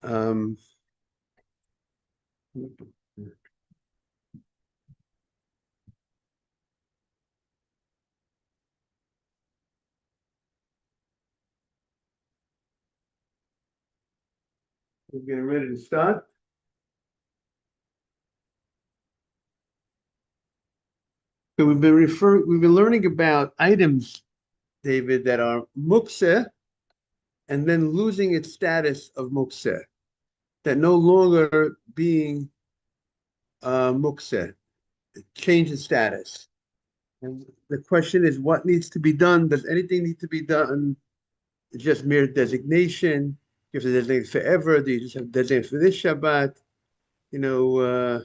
Um, we're getting ready to start. So we've been learning about items, David, that are mukse and then losing its status of mukse, that no longer being mukse, change in status. And the question is, what needs to be done? Does anything need to be done? It's just mere designation. You have to designate forever. Do you just have to designate for this Shabbat? You know,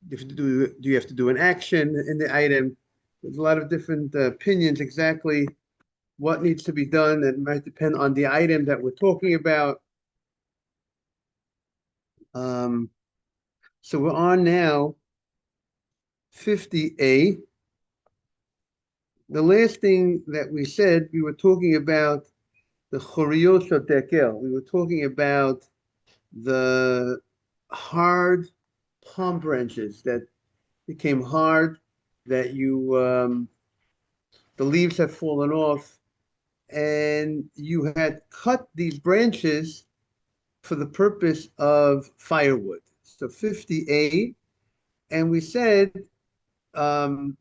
do you have to do an action in the item? There's a lot of different opinions exactly what needs to be done. It might depend on the item that we're talking about. Um, so we're on now 50A. The last thing that we said, we were talking about the choriyot tekel. We were talking about the hard palm branches that became hard, that the leaves have fallen off, and you had cut these branches for the purpose of firewood. So 58, and we said, um,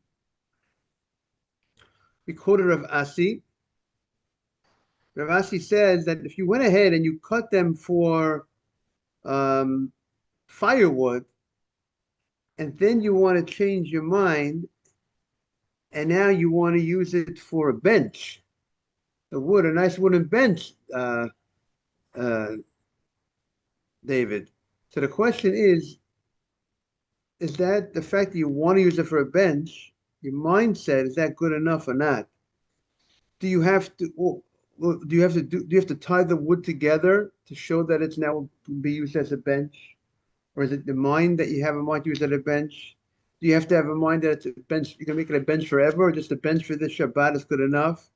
we quoted Rav Asi. Rav Asi says that if you went ahead and you cut them for um, firewood, and then you want to change your mind, and now you want to use it for a bench, the wood, a nice wooden bench, uh, David. So the question is that the fact that you want to use it for a bench, your mindset, is that good enough or not? Do you have to, do you have to tie the wood together to show that it's now be used as a bench? Or is it the mind that you have in mind to use as a bench? Do you have to have in mind that it's a bench, you can make it a bench forever, or just a bench for this Shabbat is good enough?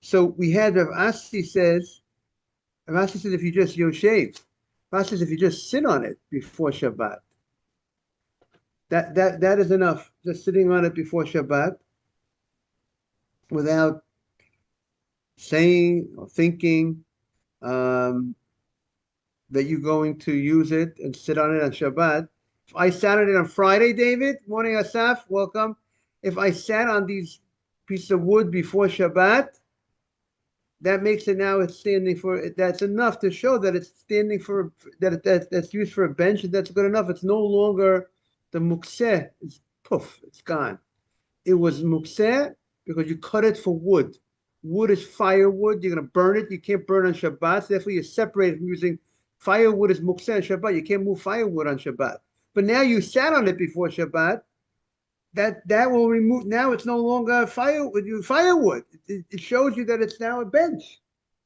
So we had Rav Asi says, Rav Asi says if you just shave, Rav Asi says if you just sit on it before Shabbat, that is enough. Just sitting on it before Shabbat without saying or thinking um, that you're going to use it and sit on it on Shabbat. If I sat on it on Friday, David, morning Asaf, welcome. If I sat on these pieces of wood before Shabbat, that makes it now it's standing for, that's enough to show that it's standing for, that's used for a bench, and that's good enough. It's no longer the mukseh, it's poof, it's gone. It was mukseh because you cut it for wood. Wood is firewood. You're going to burn it. You can't burn on Shabbat. So therefore, you're separated from using firewood as mukseh on Shabbat. You can't move firewood on Shabbat. But now you sat on it before Shabbat. That will remove. Now it's no longer firewood. Firewood. It shows you that it's now a bench.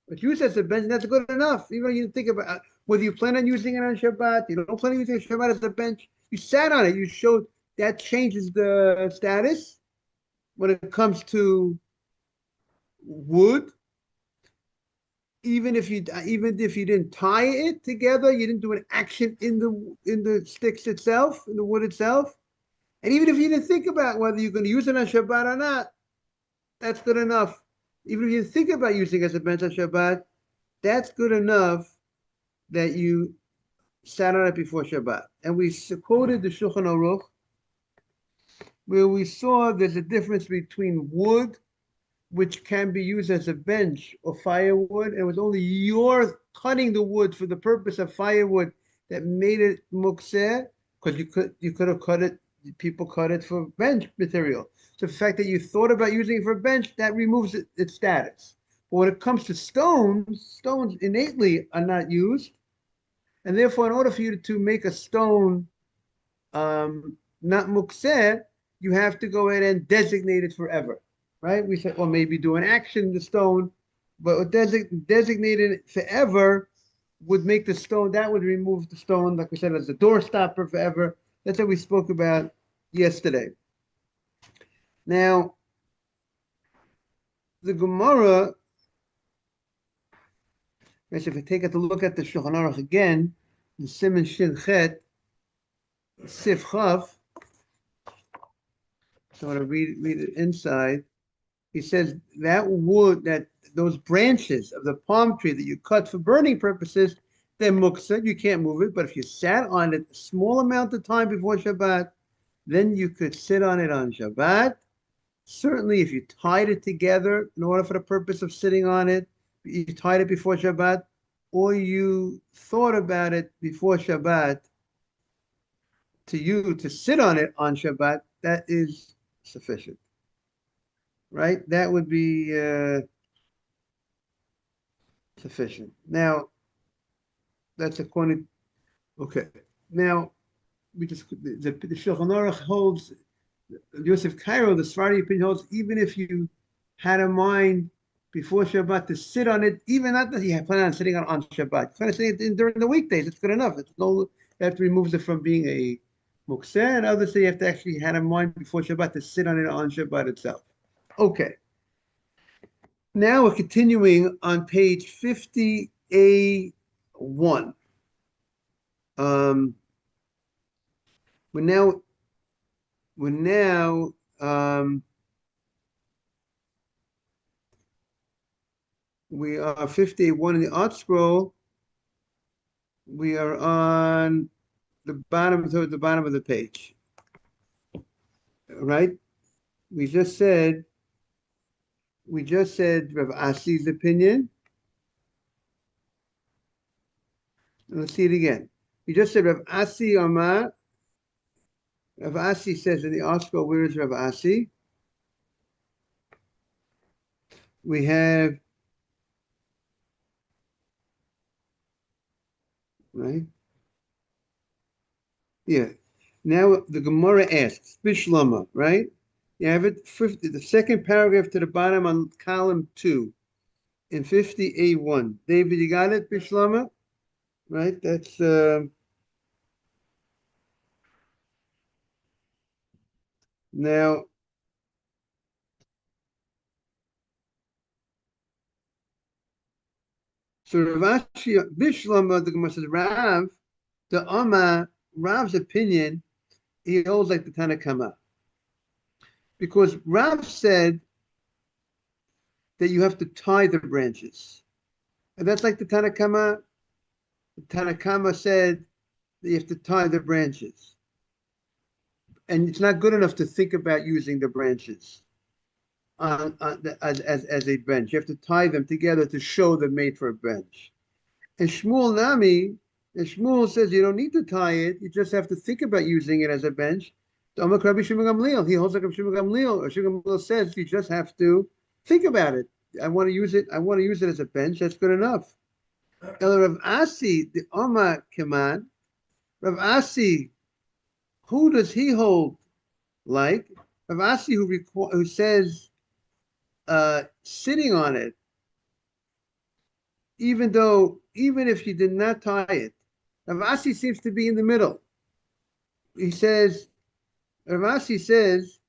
But you said it's a bench, and that's good enough. Even though you think about whether you plan on using it on Shabbat, you don't plan on using Shabbat as a bench. You sat on it. You showed that changes the status when it comes to wood. Even if you didn't tie it together, you didn't do an action in the sticks itself, in the wood itself, and even if you didn't think about whether you're going to use it on Shabbat or not, that's good enough. Even if you think about using it as a bench on Shabbat, that's good enough that you sat on it before Shabbat. And we quoted the Shulchan Aruch, where we saw there's a difference between wood, which can be used as a bench or firewood, and it was only your cutting the wood for the purpose of firewood that made it mukseh, because you could have cut it, people cut it for bench material. So the fact that you thought about using it for a bench, that removes its status. But when it comes to stones innately are not used, and therefore in order for you to make a stone not mukseh, you have to go ahead and designate it forever, right? We said, or maybe do an action in the stone, but designating it forever would make the stone, that would remove the stone, like we said, as a door stopper forever. That's what we spoke about yesterday. Now, the Gemara Right, so if we take a look at the Shulchan Aruch again, the Siman Shin Chet, Sif Chav, so I want to read it inside. He says that wood, that those branches of the palm tree that you cut for burning purposes, they're muktzah, you can't move it. But if you sat on it a small amount of time before Shabbat, then you could sit on it on Shabbat. Certainly, if you tied it together in order for the purpose of sitting on it, you tied it before Shabbat, or you thought about it before Shabbat to sit on it on Shabbat, that is sufficient, right? That would be sufficient. Now, that's according. Okay. Now, the Shulchan Aruch holds, Yosef Cairo, the Sephardi opinion holds, even if you had a mind before Shabbat to sit on it, even not that you have planned on sitting on Shabbat, kind of sitting it during the weekdays, it's good enough. It's no, you have to remove it from being a mukseh, and others say you have to actually have a mind before Shabbat to sit on it on Shabbat itself. Okay. Now we're continuing on page 50A1. We're now we are 51 in the art scroll. We are on the bottom of the page, right? We just said Rav Asi's opinion. Let's see it again. We just said Rav Asi Amar. Rav Asi says in the art scroll, where is Rav Asi? We have, right? Yeah. Now the Gemara asks, Bishlama, right? You have it, the second paragraph to the bottom on column 2 in 50A1. David, you got it, Bishlama? Right? That's now. So Rav Ashi Bishlama, the Gemara says, Rav's opinion, he holds like the Tanakama. Because Rav said that you have to tie the branches. And that's like the Tanakama. The Tanakama said that you have to tie the branches. And it's not good enough to think about using the branches as a bench. You have to tie them together to show they're made for a bench. And Shmuel says you don't need to tie it. You just have to think about using it as a bench. He holds like Rabbi Shimon Gamliel. Or Shimon Gamliel says you just have to think about it. I want to use it as a bench. That's good enough. Rav Asi, the Omar Keman, Rav Asi, who does he hold like? Rav Asi, who says sitting on it, even if you did not tie it. Rav Asi seems to be in the middle. Rav Asi says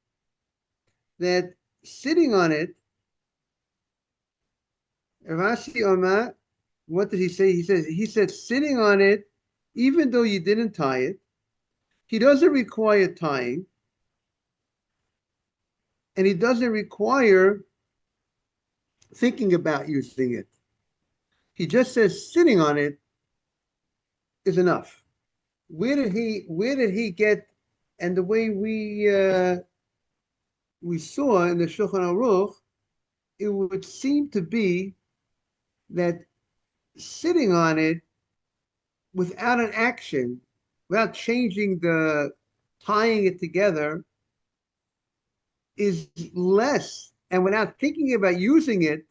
that sitting on it, Rav Asi Omar, what did he say? He said sitting on it, even though you didn't tie it, he doesn't require tying, and he doesn't require thinking about using it. He just says sitting on it is enough. Where did he get? And the way we saw in the Shulchan Aruch, it would seem to be that sitting on it without an action, without changing tying it together, is less, and without thinking about using it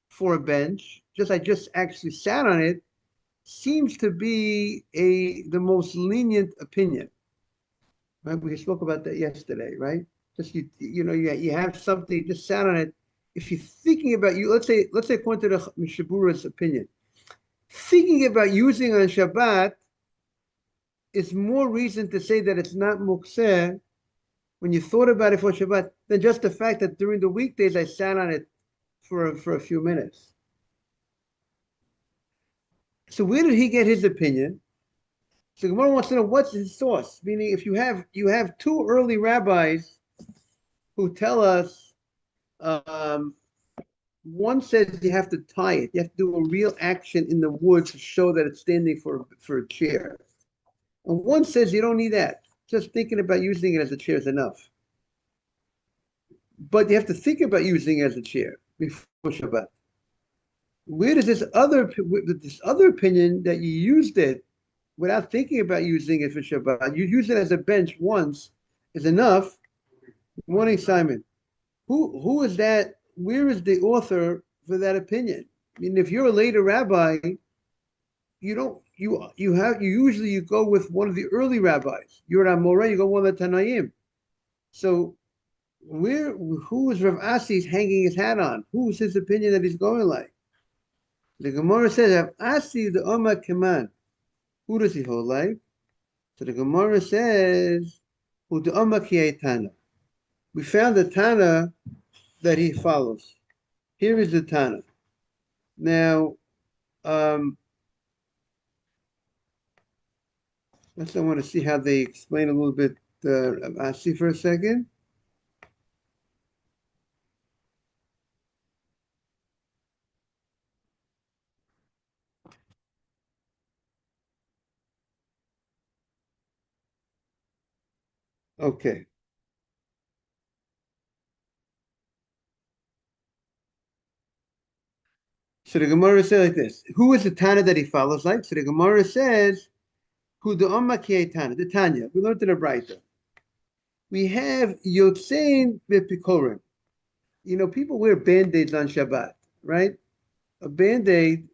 for a bench, I just actually sat on it, seems to be the most lenient opinion. Right? We spoke about that yesterday, right? Just you have something, you just sat on it. If you're thinking about let's say according to the Mishabura's opinion, thinking about using on Shabbat is more reason to say that it's not mukseh when you thought about it for Shabbat than just the fact that during the weekdays I sat on it for a few minutes. So where did he get his opinion? So Gemara wants to know what's his source. Meaning, if you have two early rabbis who tell us, um, one says you have to tie it. You have to do a real action in the wood to show that it's standing for a chair. And one says you don't need that. Just thinking about using it as a chair is enough. But you have to think about using it as a chair before Shabbat. Where does this other opinion that you used it without thinking about using it for Shabbat? You use it as a bench once is enough. Good morning, Simon. Who is that? Where is the author for that opinion? I mean, if you're a later rabbi, you don't you usually you go with one of the early rabbis. You're an Amorah, you go one of the Tanaim. So who is Rav Asi's hanging his hat on? Who's his opinion that he's going like? The Gemara says Rav Asi the Omar Keman. Who does he hold like? So the Gemara says who the Omar Tana. We found the Tana that he follows. Here is the Tana. Now, I want to see how they explain a little bit. I see for a second. Okay. So the Gemara says like this. Who is the Tana that he follows like? So the Gemara says, who the Amma Tana, the Tanya. We learned in the Braita. We have Yotzein V'Pikorim. People wear band-aids on Shabbat, right? A band-aid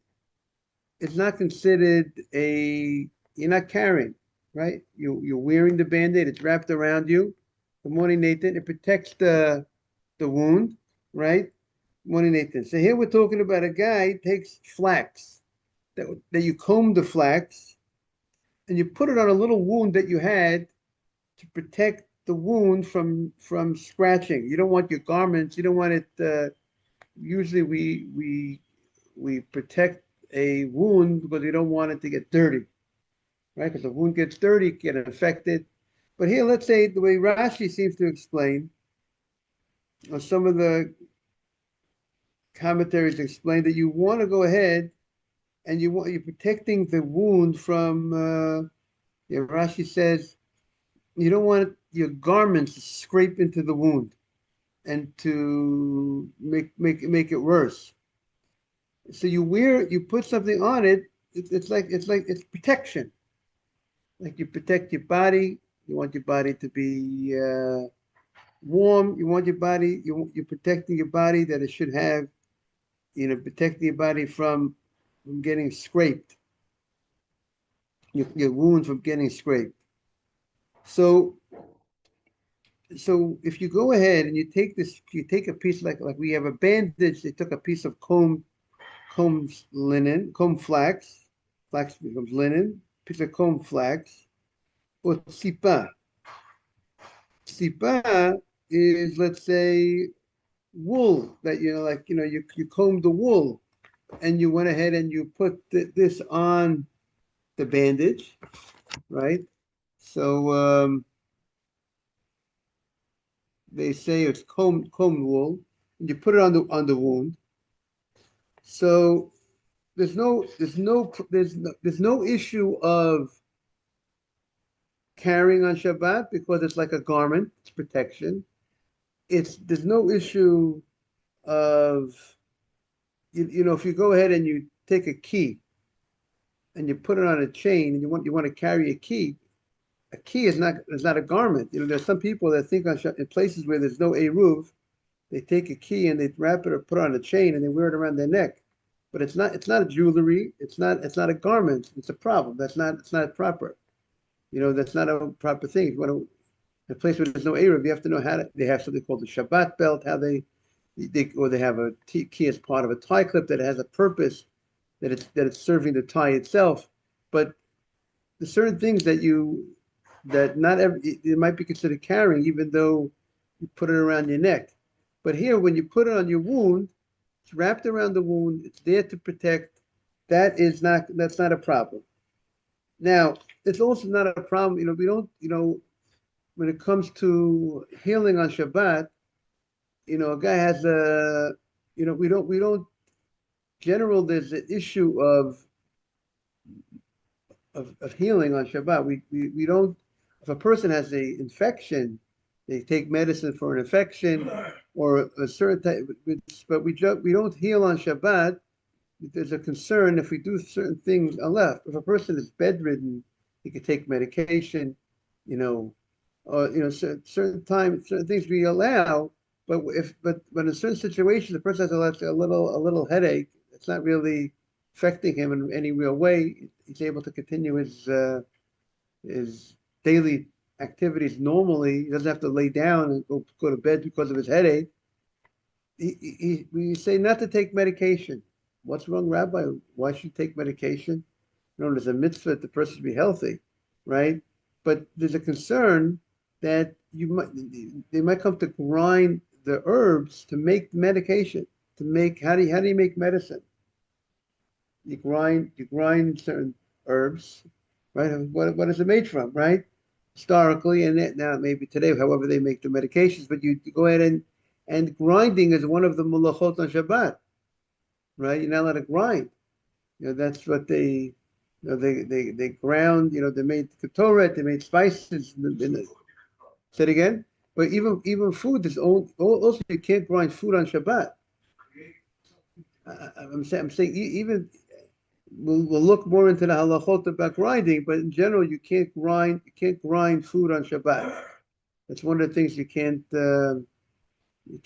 is not considered you're not carrying, right? You're wearing the band-aid, it's wrapped around you. Good morning, Nathan. It protects the wound, right? Good morning, Nathan. So here we're talking about a guy takes flax, that you comb the flax, and you put it on a little wound that you had to protect the wound from scratching. You don't want your garments, you don't want it, usually we protect a wound because we don't want it to get dirty, right? Because the wound gets dirty, get infected. But here, let's say the way Rashi seems to explain, or some of the commentaries explain that you want to go ahead and you're protecting the wound from. Rashi says you don't want your garments to scrape into the wound and to make it worse. So you put something on it. It's like it's protection. Like you protect your body. You want your body to be warm. You want your body. You're protecting your body that it should have. Protecting your body from getting scraped. Your wound from getting scraped. So if you go ahead and you take a piece like we have a bandage. They took a piece of comb linen, comb flax becomes linen, piece of comb flax, or tzipa. Tzipa is, let's say, wool that you comb the wool, and you went ahead and you put this on the bandage, right? So they say it's combed wool, and you put it on the wound. So there's no issue of carrying on Shabbat because it's like a garment, it's protection. There's no issue of if you go ahead and you take a key and you put it on a chain and you want to carry a key is not a garment. There's some people that think in places where there's no eruv, they take a key and they wrap it or put it on a chain and they wear it around their neck. But it's not a jewelry. It's not a garment. It's a problem. It's not proper. That's not a proper thing. If you want to, in a place where there's no eruv, you have to know they have something called the Shabbat belt. How they have a key as part of a tie clip that has a purpose, that it's serving the tie itself. But there's certain things that not every it might be considered carrying, even though you put it around your neck. But here, when you put it on your wound, it's wrapped around the wound. It's there to protect, that's not a problem. Now, it's also not a problem, we don't, when it comes to healing on Shabbat, a guy has a, we don't, general, there's an issue of healing on Shabbat. We don't, if a person has a infection, they take medicine for an infection or a certain type, but we don't heal on Shabbat. There's a concern if we do certain things unless if a person is bedridden, he could take medication, you know, or certain time, certain things we allow. But in certain situations, the person has a little headache. It's not really affecting him in any real way. He's able to continue his daily activities normally. He doesn't have to lay down and go to bed because of his headache. We say not to take medication. What's wrong, Rabbi? Why should you take medication? There's a mitzvah that the person should be healthy, right? But there's a concern that they might come to grind the herbs to make medication. To make how do you make medicine? You grind certain herbs, right? What is it made from, right? Historically, and now maybe today, however they make the medications, but you go ahead and grinding is one of the malachot on Shabbat, right? You're not allowed to grind. That's what they ground. They made ketoret, they made spices. Say it again. But even food is also you can't grind food on Shabbat. I'm saying even we'll look more into the halachot about grinding, but in general you can't grind food on Shabbat. That's one of the things you can't do. You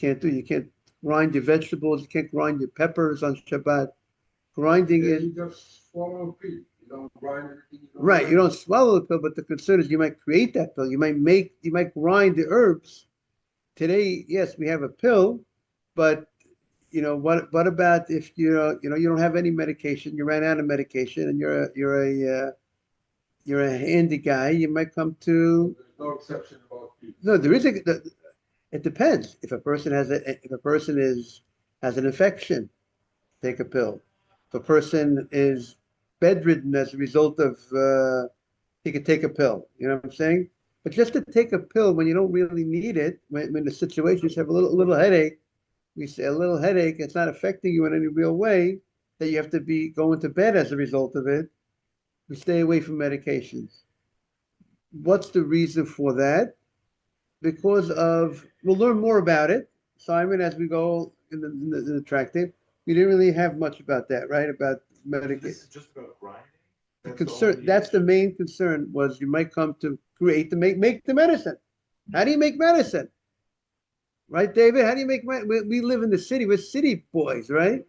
can't grind your vegetables. You can't grind your peppers on Shabbat. Grinding is you just swallow a pill. You don't grind anything. Right. You don't swallow the pill, but the concern is you might create that pill. You might grind the herbs. Today, yes, we have a pill, but what about if you don't have any medication, you ran out of medication, and you're a handy guy, you might come to. There's no exception about pills. No, there is it depends. If a person has an infection, take a pill. If a person is bedridden as a result of he could take a pill. You know what I'm saying? But just to take a pill when you don't really need it, when the situation you have a little headache, we say a little headache, it's not affecting you in any real way, that you have to be going to bed as a result of it. We stay away from medications. What's the reason for that? Because we'll learn more about it, Simon, as we go in the tractate. We didn't really have much about that, right? About medication. This is just about grinding. That's the main concern, was you might come to make the medicine. How do you make medicine? Right, David? How do you make medicine? We live in the city. We're city boys, right?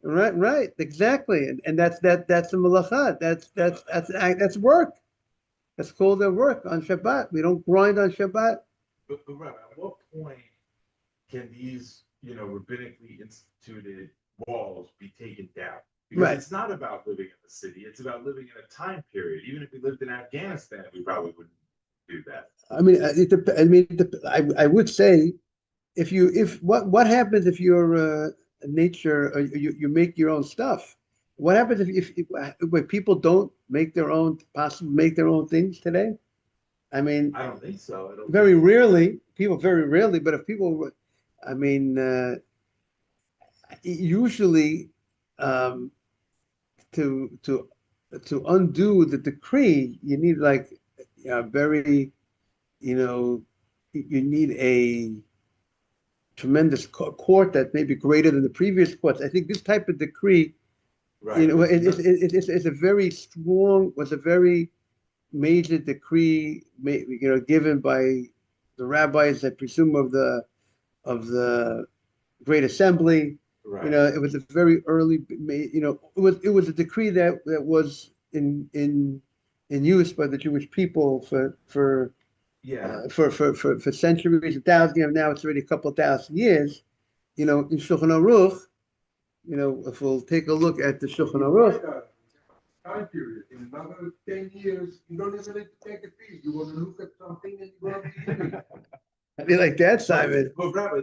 Right, exactly. And that's a malacha. That's work. That's called their work on Shabbat. We don't grind on Shabbat. But Rabbi, at what point can these, rabbinically instituted walls be taken down? Because Right. It's not about living in the city. It's about living in a time period. Even if we lived in Afghanistan, we probably wouldn't do that. I mean, I would say if what happens if you're nature, or you make your own stuff? What happens if people don't make their own, possibly make their own things today? I mean, I don't think so. very rarely, but if people, I mean, usually, to undo the decree, you need like very, you need a tremendous court that may be greater than the previous courts. I think this type of decree, Right. it's a very strong, was a very major decree, given by the rabbis, I presume, of the Great Assembly. Right. It was a very early, it was a decree that was in use by the Jewish people for Yeah. For centuries, 1,000. Now it's already a couple of thousand years. In Shulchan Aruch, if we'll take a look at the Shulchan Aruch. Time period. In another 10 years, you don't even need to take a pill. You want to look at something and you want to believe it. I mean, like that, Simon. But Rabbi,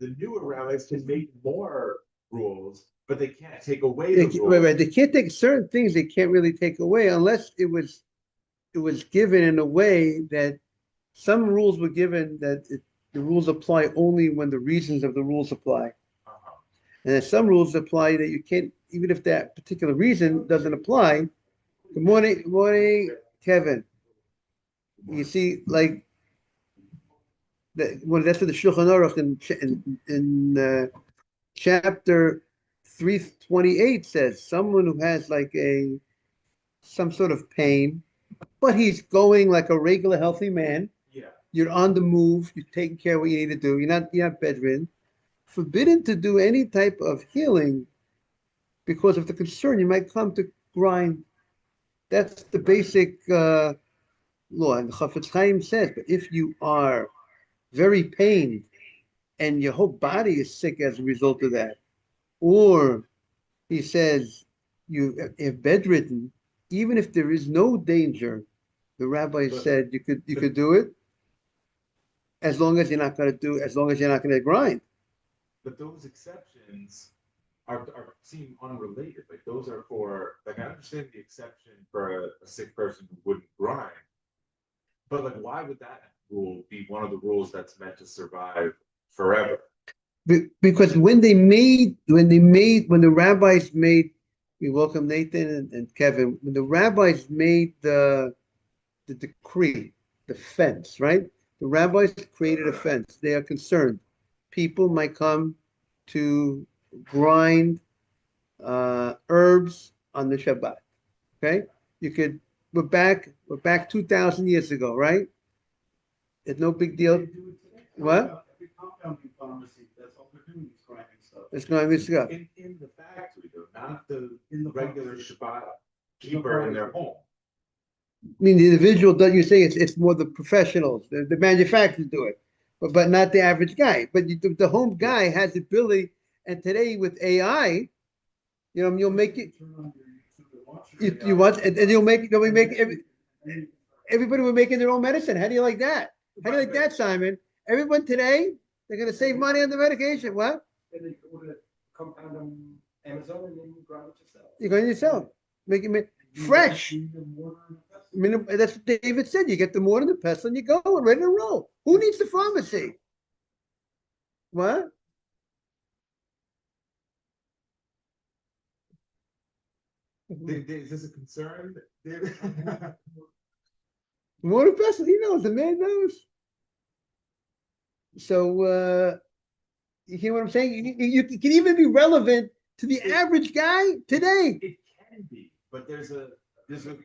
the newer rabbis can make more rules but they can't take away They, the right, rules. right. They can't take certain things. They can't really take away unless it was given in a way that some rules were given that the rules apply only when the reasons of the rules apply. Uh-huh. And then some rules apply that you can't, even if that particular reason doesn't apply. Good morning, Kevin. You see, like that's what the Shulchan Aruch in chapter 328 says. Someone who has like some sort of pain, but he's going like a regular healthy man. Yeah. You're on the move. You're taking care of what you need to do. You're not bedridden. Forbidden to do any type of healing because of the concern you might come to grind. That's the basic law. And Chafetz Chaim says, but if you are very pained and your whole body is sick as a result of that, or he says you are bedridden, even if there is no danger, the rabbi said you could do it as long as you're not going to as long as you're not going to grind. But those exceptions are seem unrelated. Like those are for like I understand the exception for a sick person who wouldn't grind, but like why would that rule be one of the rules that's meant to survive forever? Because when the rabbis made, we welcome Nathan and Kevin, when the rabbis made the decree, the fence, right? The rabbis created a fence. They are concerned. People might come to grind herbs on the Shabbat. Okay, you could. We're back 2,000 years ago, right? It's no big deal. What? Every compounding pharmacy, that's all they're doing is grinding stuff. It's going to go. In the factory though, not the In the regular pharmacy. Shabbat keeper in their home. I mean, the individual, you say it's more the professionals, the manufacturers do it, but not the average guy. But the home guy has the ability, and today with AI, you'll make it. Turn on your YouTube and watch You watch, and you'll make everybody will making their own medicine. How do you like that? How do you like that, Simon? Everyone today, they're going to save money on the medication. What? And then you order a compound on Amazon and then you grind it yourself. You're going yourself, make it fresh. That's what David said. You get the mortar and the pestle, and you go and ready to roll. Who needs the pharmacy? What? Is this a concern, David? Mortar and pestle. He knows. The man knows. So you hear what I'm saying? You can even be relevant to the average guy today. It can be, but there's a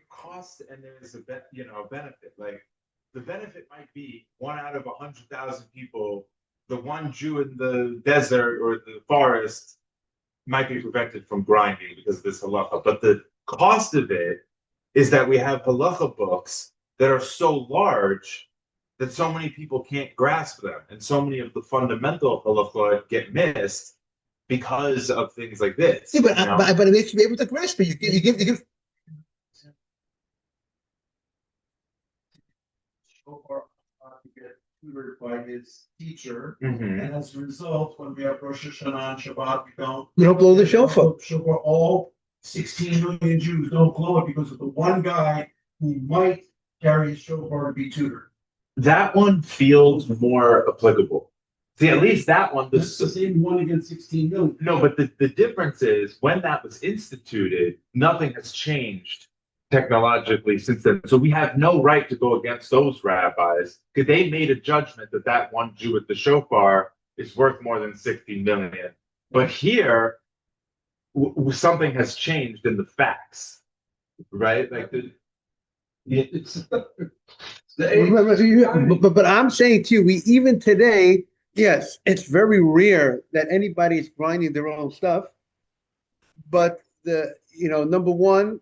cost and there's a benefit. Like the benefit might be 1 out of 100,000 people, the one Jew in the desert or the forest might be prevented from grinding because of this halacha. But the cost of it is that we have halacha books that are so large that so many people can't grasp them, and so many of the fundamental halacha get missed because of things like this. Yeah, but it makes you be able to grasp it. You give. Shofar to get tutored by his teacher, Mhm. and as a result, when we have Rosh Hashanah and Shabbat, You don't blow the shofar. Shofar. All 16 million Jews don't blow it because of the one guy who might carry his shofar to be tutored. That one feels more applicable. See, at least that one. That's the same one against 16 million. No, but the difference is when that was instituted, nothing has changed technologically since then. So we have no right to go against those rabbis because they made a judgment that that one Jew with the shofar is worth more than 60 million. But here, something has changed in the facts, right? Like But I'm saying to you, we even today, yes, it's very rare that anybody is grinding their own stuff. But number one,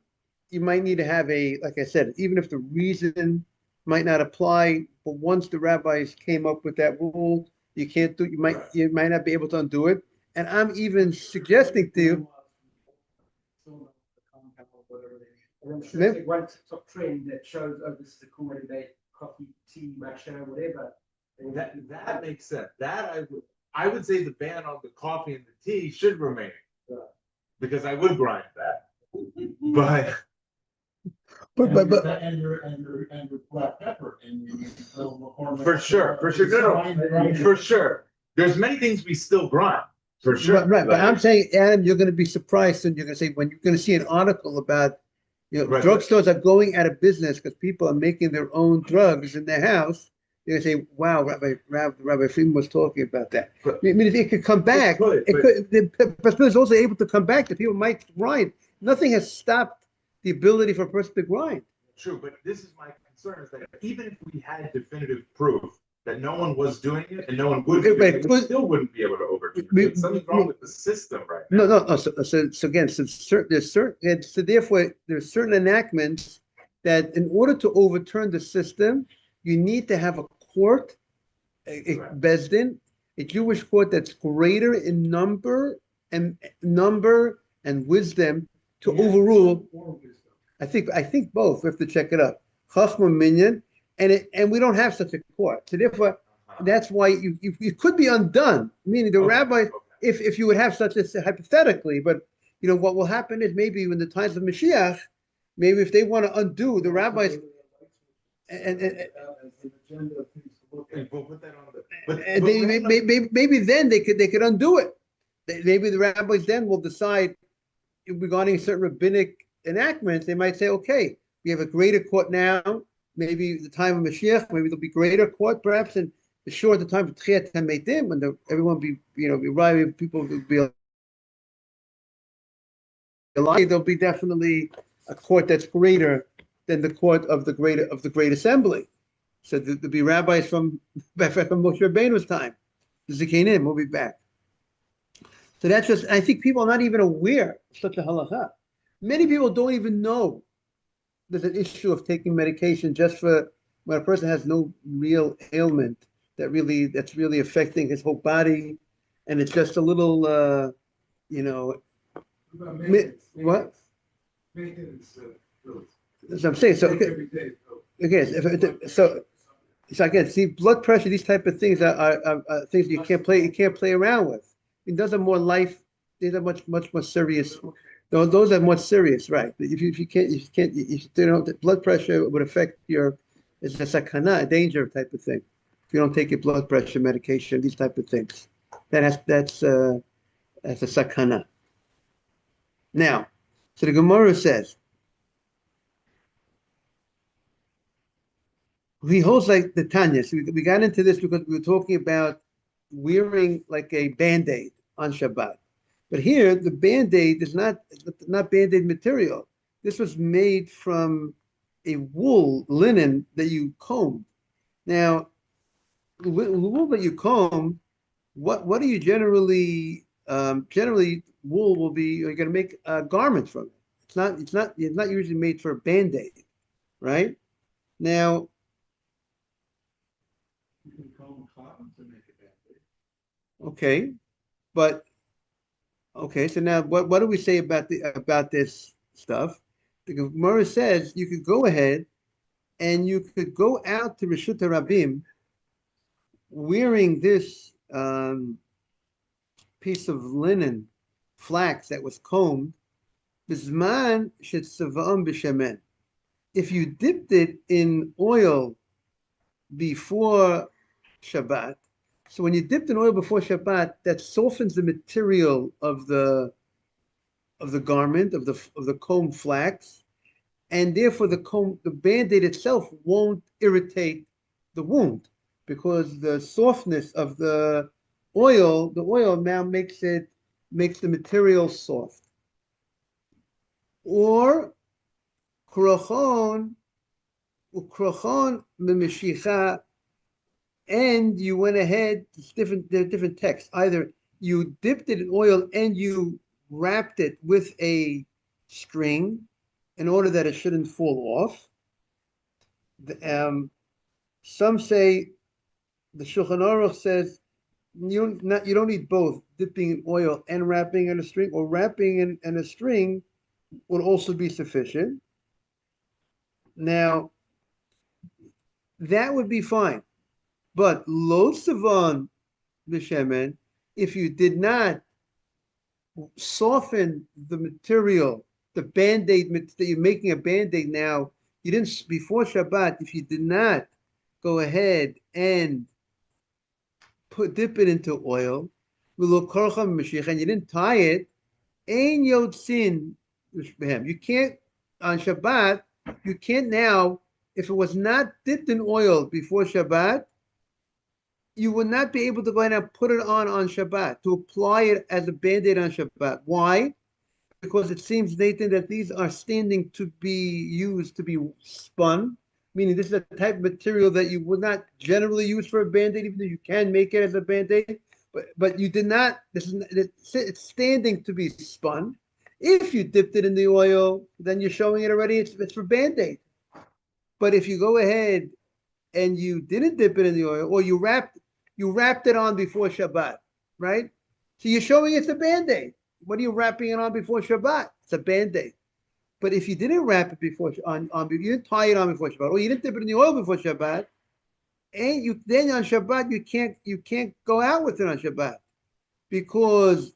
you might need to have like I said, even if the reason might not apply, but once the rabbis came up with that rule, you can't do. You might not be able to undo it. And I'm even suggesting to you. And I'm sure they one TikTok trend that shows, oh, this is a cool way to make coffee, tea, matcha, whatever. And that makes sense. That I would say the ban on the coffee and the tea should remain. because I would grind that. But And your black pepper and your. for sure. No, for sure. There's many things we still grind, for sure. Right, but I'm Like, saying, Adam, you're gonna be surprised, and you're gonna say, when you're gonna see an article about, Right. drugstores are going out of business because people are making their own drugs in their house. You're gonna say, wow, Rabbi Friedman was talking about that. But- I mean, it could come back. could, It but- could, the person is also able to come back, that people might grind. Nothing has stopped the ability for a person to grind. True, but this is my concern, is that even if we had definitive proof that no one was doing it and no one would do it, we still wouldn't be able to overturn it. Something's wrong with the system right now. No. So again, so therefore, there's certain enactments that in order to overturn the system, you need to have a court, a Right. Bezdin, a Jewish court that's greater in number and wisdom to overrule. I think both. We have to check it up. Chachma Minyan, and we don't have such a court. So therefore, that's why you could be undone. Meaning the rabbis, if you would have such a hypothetically, but what will happen is maybe in the times of Mashiach, maybe if they want to undo the rabbis, We'll put that on the. and maybe then they could undo it. Maybe the rabbis then will decide regarding certain rabbinic enactments. They might say, okay, we have a greater court now. Maybe the time of Mashiach, maybe there'll be greater court, perhaps, and sure, at the time of Tchiat HaMeitim, when everyone be arriving, people will be alive. There'll be definitely a court that's greater than the court of the great assembly. So there'll be rabbis from Moshe Rabbeinu's time. The Zikanim will be back. So that's just, I think people are not even aware of such a halacha. Many people don't even know there's an issue of taking medication just for when a person has no real ailment that's really affecting his whole body, and it's just a little, what? Maintenance, That's what I'm saying. So every day. again, so again, see, blood pressure, these type of things are things you can't play around with. It does have more life. These are much more serious. Those are more serious, right? Blood pressure would affect it's a sakana, a danger type of thing. If you don't take your blood pressure medication, these type of things, that's a sakana. Now, so the Gemara says, he holds like the Tanya. So we got into this because we were talking about wearing like a Band-Aid on Shabbat. But here, the Band-Aid is not Band-Aid material. This was made from a linen that you combed. Now, the wool that you comb, what do you generally wool will be, you're going to make garments from it. It's not usually made for a Band-Aid, right? Now, You can comb cotton to make a Band-Aid. okay, but okay, so now what do we say about this stuff? The Gemara says you could go ahead and you could go out to Reshut Rabim wearing this piece of linen, flax that was combed. Bizman shetzava'am b'shemen. If you dipped it in oil before Shabbat, so when you dipped in oil before Shabbat, that softens the material of the garment of the comb flax, and therefore the Band-Aid itself won't irritate the wound because the softness of the oil now makes the material soft. Or krochon memeshicha, and you went ahead. There are different texts. Either you dipped it in oil and you wrapped it with a string in order that it shouldn't fall off. Some say, the Shulchan Aruch says you don't need both, dipping in oil and wrapping in a string, or wrapping in a string would also be sufficient. Now, that would be fine. But lo savan b'shemen, if you did not soften the material, the Band-Aid that you're making a Band-Aid now. You didn't, before Shabbat, if you did not go ahead and dip it into oil, and you didn't tie it, Ein Yotzin, you can't, on Shabbat, you can't now, if it was not dipped in oil before Shabbat, you would not be able to go ahead and put it on Shabbat, to apply it as a Band-Aid on Shabbat. Why? Because it seems, Nathan, that these are standing to be used to be spun, meaning this is a type of material that you would not generally use for a Band-Aid, even though you can make it as a Band-Aid, but you did not, it's standing to be spun. If you dipped it in the oil, then you're showing it already, it's for Band-Aid. But if you go ahead and you didn't dip it in the oil, or you wrapped it on before Shabbat, right? So you're showing it's a Band-Aid. What are you wrapping it on before Shabbat? It's a Band-Aid. But if you didn't wrap it before you didn't tie it on before Shabbat, or you didn't dip it in the oil before Shabbat, and you then on Shabbat you can't go out with it on Shabbat because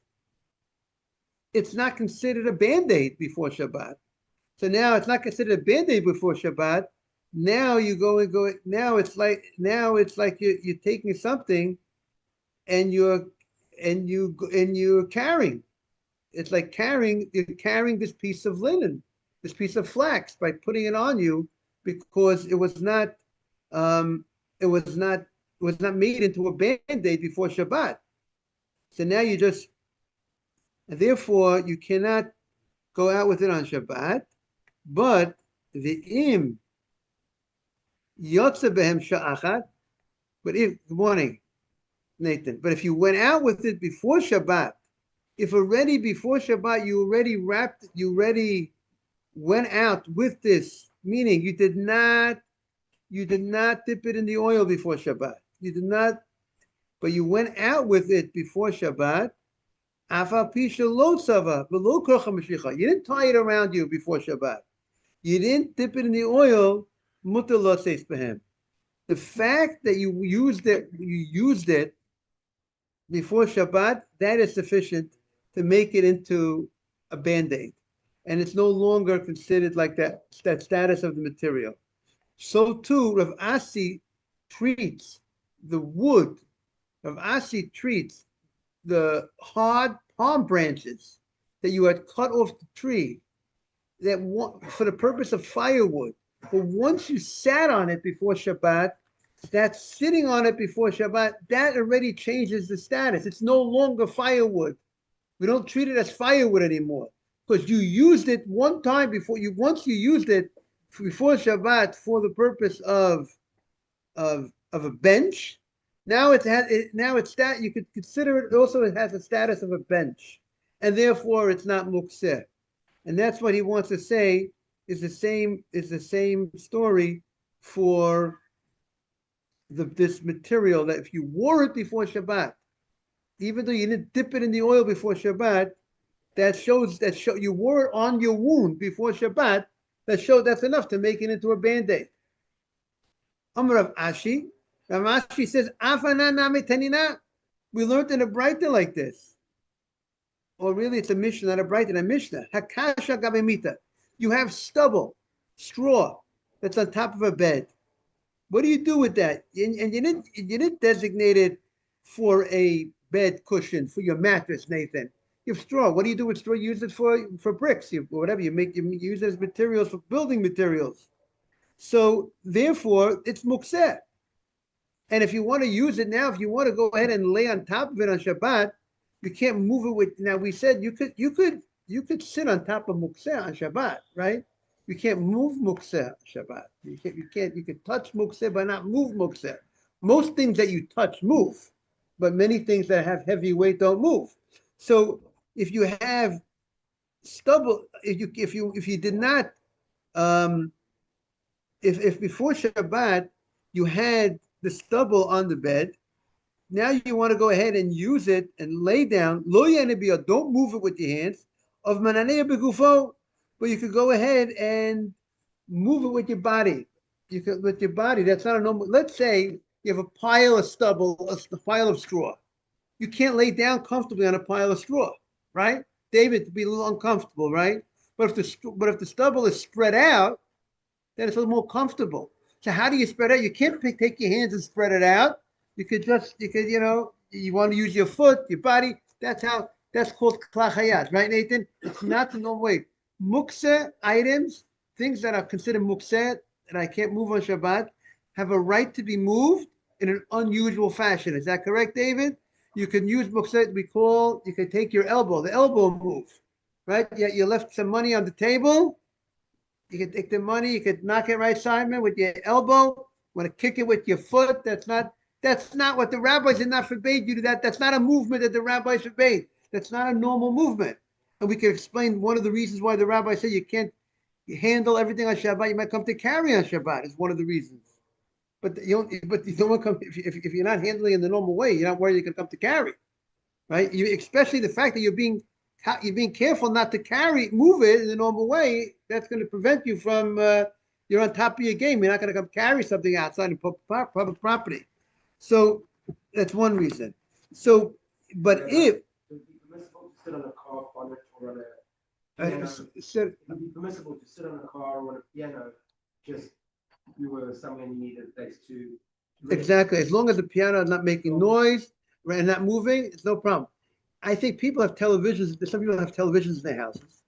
it's not considered a Band-Aid before Shabbat. So now it's not considered a Band-Aid before Shabbat. Now you go. Now it's like you're taking something, and you're carrying. It's like you're carrying this piece of linen, this piece of flax, by putting it on you, because it was not made into a Band-Aid before Shabbat. So now therefore you cannot go out with it on Shabbat. But the im yotze behem sha'achat. Good morning, Nathan. But if you went out with it before Shabbat, if already before Shabbat you already went out with this, meaning you did not dip it in the oil before Shabbat. You did not, but you went out with it before Shabbat. You didn't tie it around you before Shabbat. You didn't dip it in the oil. The fact that you used it before Shabbat, that is sufficient to make it into a Band-Aid. And it's no longer considered like that status of the material. So too, Rav Asi treats the wood. Rav Asi treats the hard palm branches that you had cut off the tree, that for the purpose of firewood. But once you sat on it before Shabbat, that sitting on it before Shabbat, that already changes the status. It's no longer firewood. We don't treat it as firewood anymore, because you used it one time once you used it before Shabbat for the purpose of a bench. Now you could consider it also, it has a status of a bench, and therefore it's not mukseh. And that's what he wants to say is the same story for this material, that if you wore it before Shabbat, even though you didn't dip it in the oil before Shabbat, that you wore it on your wound before Shabbat, that's enough to make it into a Band-Aid. Amar Rav Ashi. Rav Ashi says, Afana nami tanina. We learned in a Braita like this. Or really it's a Mishnah, not a Braita, a Mishnah. Hakasha gabemita. You have stubble, straw, that's on top of a bed. What do you do with that? And you didn't designate it for a bed cushion, for your mattress, Nathan. You have straw. What do you do with straw? You use it for bricks, whatever. You use it as materials for building materials. So therefore, it's mukseh. And if you want to use it now, if you want to go ahead and lay on top of it on Shabbat, you can't move it with. Now we said you could sit on top of mukseh on Shabbat, right? You can't move mukseh on Shabbat. You can touch mukseh but not move mukseh. Most things that you touch move, but many things that have heavy weight don't move. So if you have stubble, if you did not, if before Shabbat you had the stubble on the bed, now you want to go ahead and use it and lay down. Lo yanibiyah, don't move it with your hands. Of mananei begufo, but you could go ahead and move it with your body. You could with your body. That's not a normal. Let's say you have a pile of stubble, a pile of straw. You can't lay down comfortably on a pile of straw. right? David, to be a little uncomfortable, right? But if the stubble is spread out, then it's a little more comfortable. So how do you spread out? You can't take your hands and spread it out. You could, you want to use your foot, your body. That's called klachayat, right, Nathan? It's not the normal way. Muktzeh items, things that are considered muktzeh, that I can't move on Shabbat, have a right to be moved in an unusual fashion. Is that correct, David? You can use muktzeh, you can take your the elbow move, right? Yeah, you left some money on the table. You can take the money, you could knock it right, Simon, with your elbow. Want to kick it with your foot. That's not what the rabbis did not forbade you to that. That's not a movement that the rabbis forbade. That's not a normal movement. And we can explain one of the reasons why the rabbi said you can't handle everything on Shabbat. You might come to carry on Shabbat is one of the reasons. But you don't want to come if you're not handling it in the normal way. You're not worried you can come to carry, right? Especially the fact that you're being careful not to move it in the normal way. That's going to prevent you from. You're on top of your game. You're not going to come carry something outside of public property. So that's one reason. So, but if Would it be permissible to sit on a car bonnet or on a piano? Would it be permissible to sit on a car or on a piano? Just you were somewhere and you needed a place to. Exactly, as long as the piano is not making noise and not moving, it's no problem. I think people have televisions. Some people have televisions in their houses,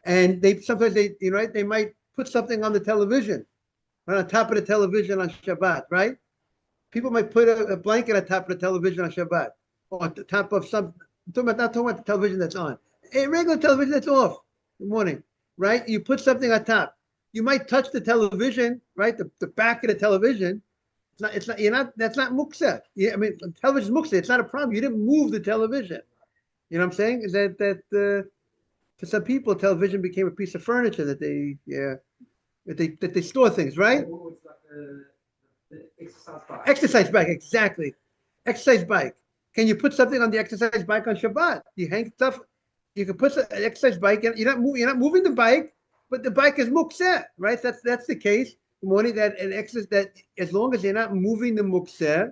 and sometimes they might put something on the television, right on top of the television on Shabbat, right? People might put a blanket on top of the television on Shabbat, or on the top of some. Not talking about the television that's on. A regular television that's off in the morning, right? You put something on top. You might touch the television, right? The back of the television. That's not muktzeh. Yeah, I mean, television is muktzeh. It's not a problem. You didn't move the television. You know what I'm saying? Is that for some people, television became a piece of furniture that they store things, right? Oh, it's like the exercise bike. Exercise bike, exactly. Exercise bike. Can you put something on the exercise bike on Shabbat? You hang stuff. You can put an exercise bike. You're not moving the bike, but the bike is muktzeh, right? That's the case. Morning that an exercise that as long as you're not moving the muktzeh,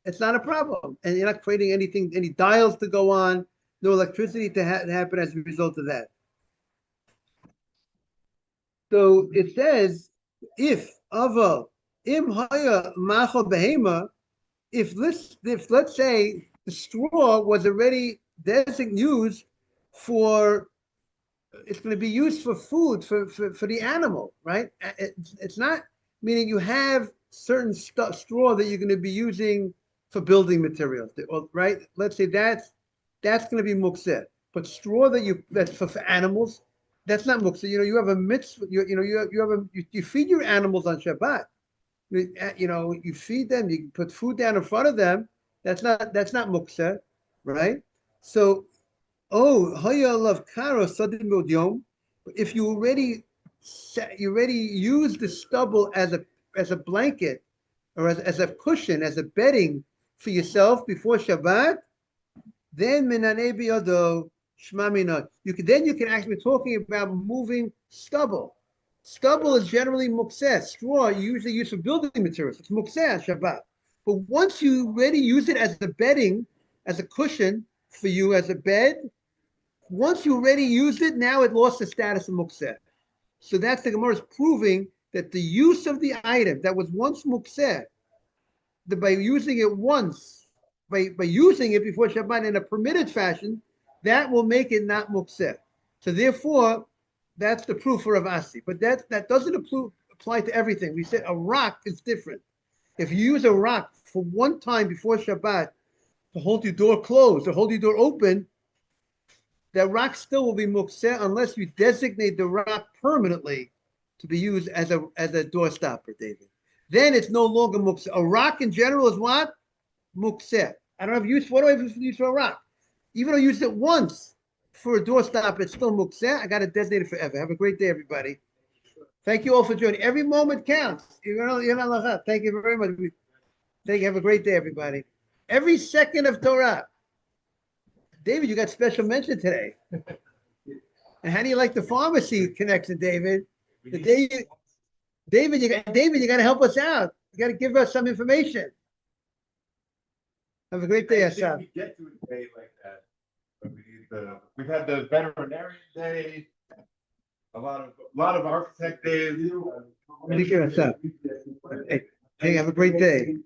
it's not a problem, and you're not creating any dials to go on, no electricity to happen as a result of that. So it says, if aval im haya macho behema, if let's say the straw was already used for, it's going to be used for food for the animal, right? It's not meaning you have certain straw that you're going to be using for building materials, right? Let's say that's going to be muktzeh. But straw that's for animals, that's not muktzeh. You have a mitzvah. You feed your animals on Shabbat. You feed them. You put food down in front of them. That's not muktzeh, right? So, hayalav karo sadim yom. If you already use the stubble as a blanket or as a cushion, as a bedding for yourself before Shabbat, then minane biyado shmamina. You can actually be talking about moving stubble. Stubble is generally muktzeh. Straw usually used for building materials. It's muktzeh on Shabbat. But once you already use it as a bedding, as a cushion for you as a bed, once you already used it, now it lost the status of muktzeh. So that's the Gemara is proving that the use of the item that was once muktzeh, by using it once, by using it before Shabbat in a permitted fashion, that will make it not muktzeh. So therefore, that's the proof for Rav Asi. But that doesn't apply to everything. We said a rock is different. If you use a rock for one time before Shabbat to hold your door closed or hold your door open, that rock still will be muktzeh unless you designate the rock permanently to be used as a door stopper, David. Then it's no longer muktzeh. A rock in general is what? Muktzeh. I don't have use. What do I have use for a rock? Even though I used it once for a door stopper, it's still muktzeh. I got to designate it forever. Have a great day, everybody. Thank you all for joining. Every moment counts. You're not. Thank you very much. Thank you. Have a great day, everybody. Every second of Torah. David, you got special mention today. And how do you like the pharmacy connection, David? David, you got to help us out. You got to give us some information. Have a great day, Asaf. We get to a day like that, but we need to we've had the veterinarian day, a lot of architect days. Take care of yourself. Hey, have a great day.